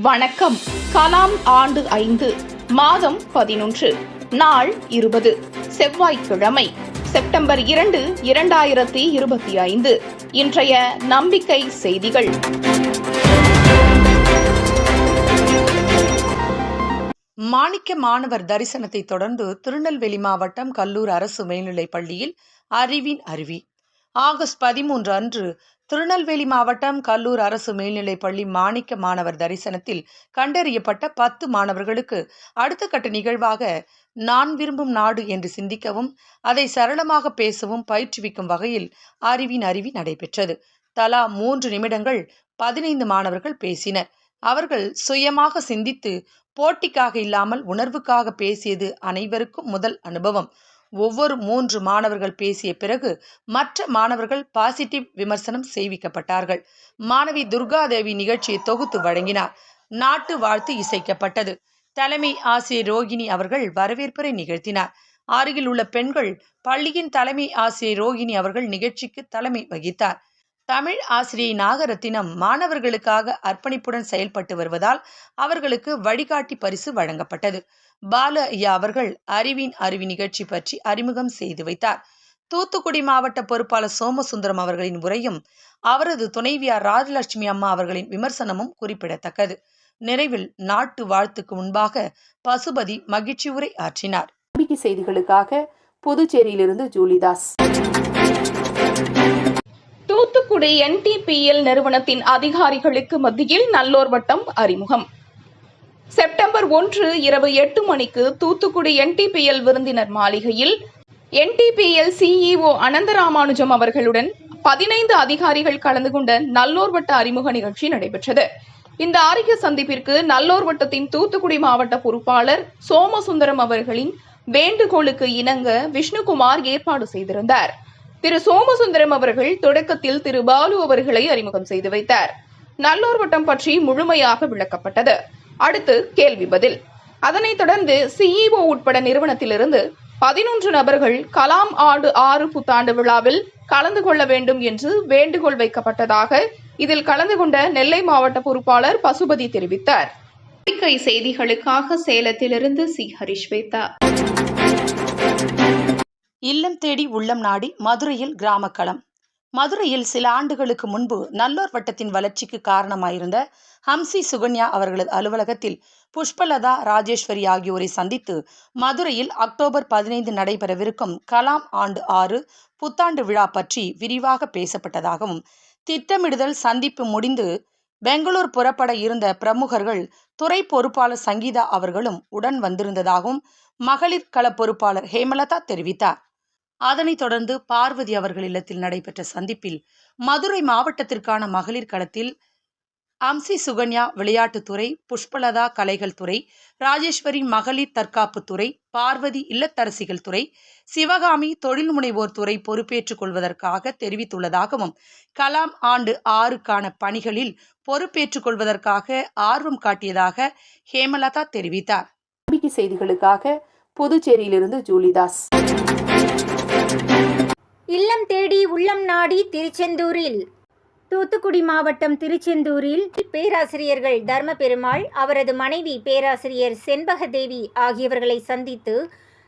வணக்கம். கலாம் ஆண்டு 5 மாதம் 11 நாள் 20 செவ்வாய்க்கிழமை செப்டம்பர் 2, 2025. இன்றைய நம்பிக்கை செய்திகள். மாணிக்க மாணவர் தரிசனத்தை தொடர்ந்து திருநெல்வேலி மாவட்டம் கல்லூர் அரசு மேல்நிலைப் பள்ளியில் அறிவின் அருவி. ஆகஸ்ட் 13 அன்று திருநெல்வேலி மாவட்டம் கல்லூர் அரசு மேல்நிலைப் பள்ளி மாணிக்க மாணவர் தரிசனத்தில் கண்டறியப்பட்ட 10 மாணவர்களுக்கு அடுத்த கட்ட நிகழ்வாக நான் விரும்பும் நாடு என்று சிந்திக்கவும் அதை சரளமாக பேசவும் பயிற்றுவிக்கும் வகையில் அறிவின் அருவி நடைபெற்றது. தலா 3 நிமிடங்கள் 15 மாணவர்கள் பேசினர். அவர்கள் சுயமாக சிந்தித்து போட்டிக்காக இல்லாமல் உணர்வுக்காக பேசியது அனைவருக்கும் முதல் அனுபவம். ஒவ்வொரு 3 மாணவர்கள் பேசிய பிறகு மற்ற மாணவர்கள் பாசிட்டிவ் விமர்சனம் செய்விக்கப்பட்டார்கள். மாணவி துர்காதேவி நிகழ்ச்சியை தொகுத்து வழங்கினார். நாட்டு வாழ்த்து இசைக்கப்பட்டது. தலைமை ஆசிரியர் ரோகிணி அவர்கள் வரவேற்புரை நிகழ்த்தினார். அருகில் உள்ள பெண்கள் பள்ளியின் தலைமை ஆசிரியர் ரோகிணி அவர்கள் நிகழ்ச்சிக்கு தலைமை வகித்தார். தமிழ் ஆசிரியை நாகரத்தினம் மாணவர்களுக்காக அர்ப்பணிப்புடன் செயல்பட்டு வருவதால் அவர்களுக்கு வழிகாட்டி பரிசு வழங்கப்பட்டது. பாலு ஐயா அவர்கள் அறிவின் அருவி நிகழ்ச்சி பற்றி அறிமுகம் செய்து வைத்தார். தூத்துக்குடி மாவட்ட பொறுப்பாளர் சோமசுந்தரம் அவர்களின் உரையும் அவரது துணைவியார் ராஜலட்சுமி அம்மா அவர்களின் விமர்சனமும் குறிப்பிடத்தக்கது. நிறைவில் நாட்டு வாழ்த்துக்கு முன்பாக பசுபதி மகிழ்ச்சி உரை ஆற்றினார். நம்பிக்கை செய்திகளுக்காக புதுச்சேரியிலிருந்து ஜூலிதாஸ். தூத்துக்குடி NTPL நிறுவனத்தின் அதிகாரிகளுக்கு மத்தியில் நல்லோர் வட்டம் அறிமுகம். செப்டம்பர் 1 இரவு 8 மணிக்கு தூத்துக்குடி NTPL விருந்தினர் மாளிகையில் NTPL CEO அனந்தராமானுஜம் அவர்களுடன் 15 அதிகாரிகள் கலந்து கொண்ட நல்லோர் வட்ட அறிமுக நிகழ்ச்சி நடைபெற்றது. இந்த அறிக்கை சந்திப்பிற்கு நல்லோர் வட்டத்தின் தூத்துக்குடி மாவட்ட பொறுப்பாளர் சோமசுந்தரம் அவர்களின் வேண்டுகோளுக்கு இணங்க விஷ்ணுகுமார் ஏற்பாடு செய்திருந்தார். திரு சோமசுந்தரம் அவர்கள் தொடக்கத்தில் திரு பாலு அவர்களை அறிமுகம் செய்து வைத்தார். நல்லோர் வட்டம் பற்றி முழுமையாக விளக்கப்பட்டது. அடுத்து கேள்வி பதில். அதனைத் தொடர்ந்து CEO உட்பட நிறுவனத்திலிருந்து 11 நபர்கள் கலாம் ஆண்டு 6 புத்தாண்டு விழாவில் கலந்து கொள்ள வேண்டும் என்று வேண்டுகோள் வைக்கப்பட்டதாக இதில் கலந்து கொண்ட நெல்லை மாவட்ட பொறுப்பாளர் பசுபதி தெரிவித்தார். நம்பிக்கை செய்திகளுக்காக சேலத்திலிருந்து சி. ஹரிஸ்வேதா. இல்லம் தேடி உள்ளம் நாடி மதுரையில் கிராமக்களம். மதுரையில் சில ஆண்டுகளுக்கு முன்பு நல்லோர் வட்டத்தின் வளர்ச்சிக்கு காரணமாயிருந்த ஹம்சி சுகன்யா அவர்களது அலுவலகத்தில் புஷ்பலதா, ராஜேஸ்வரி ஆகியோரை சந்தித்து மதுரையில் அக்டோபர் 15 நடைபெறவிருக்கும் கலாம் ஆண்டு 6 புத்தாண்டு விழா பற்றி விரிவாக பேசப்பட்டதாகவும், திட்டமிடுதல் சந்திப்பு முடிந்து பெங்களூர் புறப்பட இருந்த பிரமுகர்கள் துறை பொறுப்பாளர் சங்கீதா அவர்களும் உடன் வந்திருந்ததாகவும் மகளிர் கள பொறுப்பாளர் ஹேமலதா தெரிவித்தார். அதனைத் தொடர்ந்து பார்வதி அவர்கள் இல்லத்தில் நடைபெற்ற சந்திப்பில் மதுரை மாவட்டத்திற்கான மகளிர் களத்தில் அம்சி சுகன்யா விளையாட்டுத்துறை, புஷ்பலதா கலைகள் துறை, ராஜேஸ்வரி மகளிர் தற்காப்பு துறை, பார்வதி இல்லத்தரசிகள் துறை, சிவகாமி தொழில் முனைவோர் துறை பொறுப்பேற்றுக் கொள்வதற்காக தெரிவித்துள்ளதாகவும், கலாம் ஆண்டு 6க்கான பணிகளில் பொறுப்பேற்றுக் கொள்வதற்காக ஆர்வம் காட்டியதாக ஹேமலதா தெரிவித்தார். நம்பிக்கை செய்திகளுக்காக புதுச்சேரியிலிருந்து ஜூலிதாஸ். இல்லம் தேடி உள்ளம் நாடி திருச்செந்தூரில். தூத்துக்குடி மாவட்டம் திருச்செந்தூரில் பேராசிரியர்கள் தர்மபெருமாள், அவரது மனைவி பேராசிரியர் செண்பகதேவி ஆகியவர்களை சந்தித்து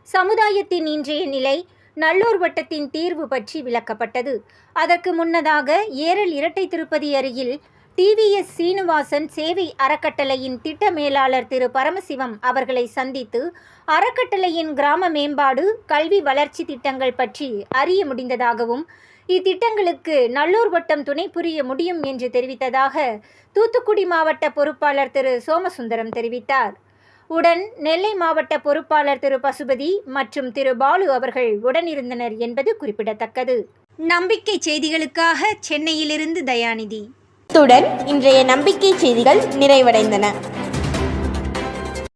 சமுதாயத்தின் இன்றைய நிலை, நல்லோர் வட்டத்தின் தீர்வு பற்றி விளக்கப்பட்டது. அதற்கு முன்னதாக ஏரல் இரட்டை திருப்பதி அருகில் TVS சீனிவாசன் சேவை அறக்கட்டளையின் திட்ட மேலாளர் திரு பரமசிவம் அவர்களை சந்தித்து அறக்கட்டளையின் கிராம மேம்பாடு, கல்வி வளர்ச்சி திட்டங்கள் பற்றி அறிய முடிந்ததாகவும், இத்திட்டங்களுக்கு நல்லோர் வட்டம் துணை புரிய முடியும் என்று தெரிவித்ததாக தூத்துக்குடி மாவட்ட பொறுப்பாளர் திரு சோமசுந்தரம் தெரிவித்தார். உடன் நெல்லை மாவட்ட பொறுப்பாளர் திரு பசுபதி மற்றும் திரு பாலு அவர்கள் உடனிருந்தனர் என்பது குறிப்பிடத்தக்கது. நம்பிக்கை செய்திகளுக்காக சென்னையிலிருந்து தயாநிதி. இத்துடன் இன்றைய நம்பிக்கை செய்திகள் நிறைவடைந்தன.